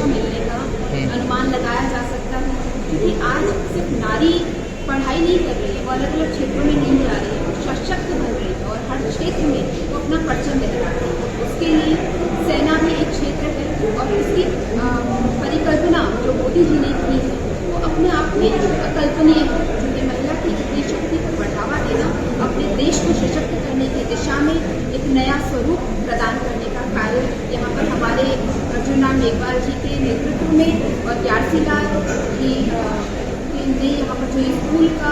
मिलने का अनुमान लगाया जा सकता है, क्योंकि आज सिर्फ नारी पढ़ाई नहीं कर रही है, वो अलग अलग क्षेत्रों में नहीं जा रही है, वो सशक्त बन रही है और हर क्षेत्र में वो अपना परचम लहरा रही है। उसके लिए सेना भी एक क्षेत्र है और उसकी परिकल्पना जो मोदी जी ने की है वो अपने आप में अकल्पनीय है, क्योंकि महिला की इतनी शक्ति को बढ़ावा देना अपने देश को सशक्त करने की दिशा में एक नया स्वरूप प्रदान करने का कार्य यहाँ पर हमारे अर्जुन राम मेघवाल जी के नेतृत्व में और ग्यारसी लाल जी ने यहाँ पर जो स्कूल का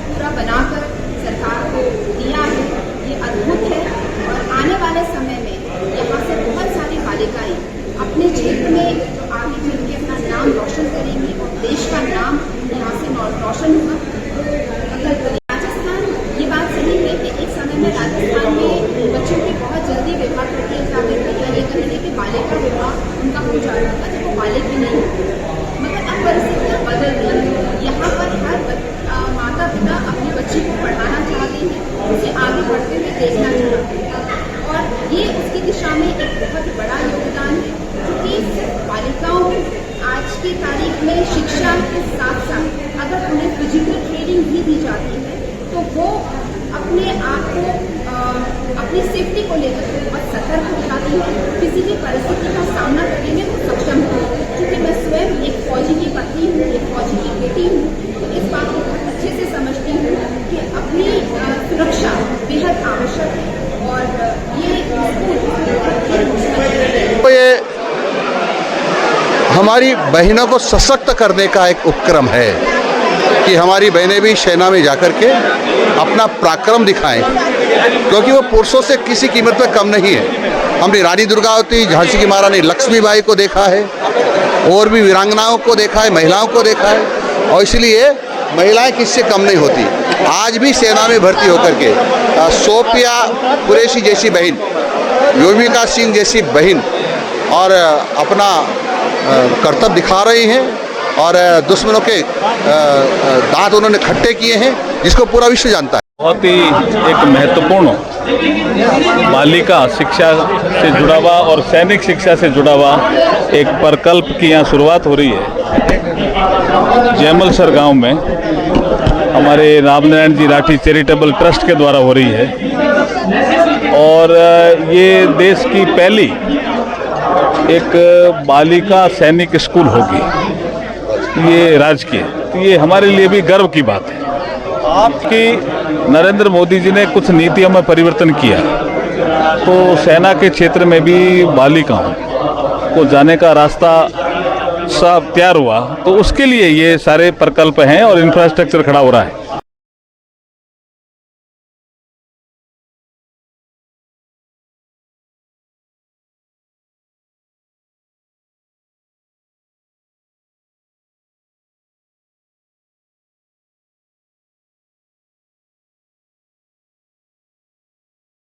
पूरा बनाकर सरकार को दिया है, ये अद्भुत है। और आने वाले समय में यहाँ से बहुत सारी बालिकाएं अपने क्षेत्र में जो आगे चल के अपना नाम रोशन करेंगी और देश का नाम यहाँ से रोशन होगा। राजस्थान, ये बात सही है कि एक समय में राजस्थान में बच्चों के बहुत जल्दी विवाह कर दिया जाते थे, या ये कहेंगे कि बालिका विवाह उनका हो जाता था जब वो बालिक भी नहीं होते, मगर अब परिस्थितियाँ बदल रही हैं। यहाँ पर हर माता पिता अपनी बच्ची को पढ़ाना चाहते हैं, उसे आगे बढ़ते हुए देखना चाहते हैं, और ये उसकी दिशा में एक बहुत बड़ा योगदान है, क्योंकि सिर्फ बालिकाओं को आज की तारीख में शिक्षा के साथ साथ अगर उन्हें फिजिकल ट्रेनिंग भी दी जाती है तो वो अपने आप को अपनी सेफ्टी को लेकर बहुत सतर्क हो जाती है, किसी भी परिस्थिति का सामना करने में वो सक्षम हो। क्योंकि मैं स्वयं एक फौजी की पत्नी हूँ, एक फौजी की बेटी हूँ, तो इस बात को बहुत अच्छे से समझती हूँ कि अपनी सुरक्षा बेहद आवश्यक है, और ये हमारी बहनों को सशक्त करने का एक उपक्रम है कि हमारी बहनें भी सेना में जाकर के अपना पराक्रम दिखाएं, क्योंकि वो पुरुषों से किसी कीमत पे कम नहीं है। हमने रानी दुर्गावती, झांसी की महारानी लक्ष्मीबाई को देखा है, और भी वीरांगनाओं को देखा है, महिलाओं को देखा है, और इसलिए महिलाएं किससे कम नहीं होती। आज भी सेना में भर्ती होकर के सोफिया कुरैशी जैसी बहन, योमिका सिंह जैसी बहन और अपना कर्तव्य दिखा रही हैं, और दुश्मनों के दांत उन्होंने खट्टे किए हैं, जिसको पूरा विश्व जानता है। बहुत ही एक महत्वपूर्ण बालिका शिक्षा से जुड़ा हुआ और सैनिक शिक्षा से जुड़ा हुआ एक प्रकल्प की यहाँ शुरुआत हो रही है। जयमलसर गांव में हमारे रामनारायण जी राठी चैरिटेबल ट्रस्ट के द्वारा हो रही है, और ये देश की पहली एक बालिका सैनिक स्कूल होगी, ये राजकीय। तो ये हमारे लिए भी गर्व की बात है। आपकी नरेंद्र मोदी जी ने कुछ नीतियों में परिवर्तन किया, तो सेना के क्षेत्र में भी बालिकाओं को जाने का रास्ता सब तैयार हुआ, तो उसके लिए ये सारे प्रकल्प हैं और इंफ्रास्ट्रक्चर खड़ा हो रहा है।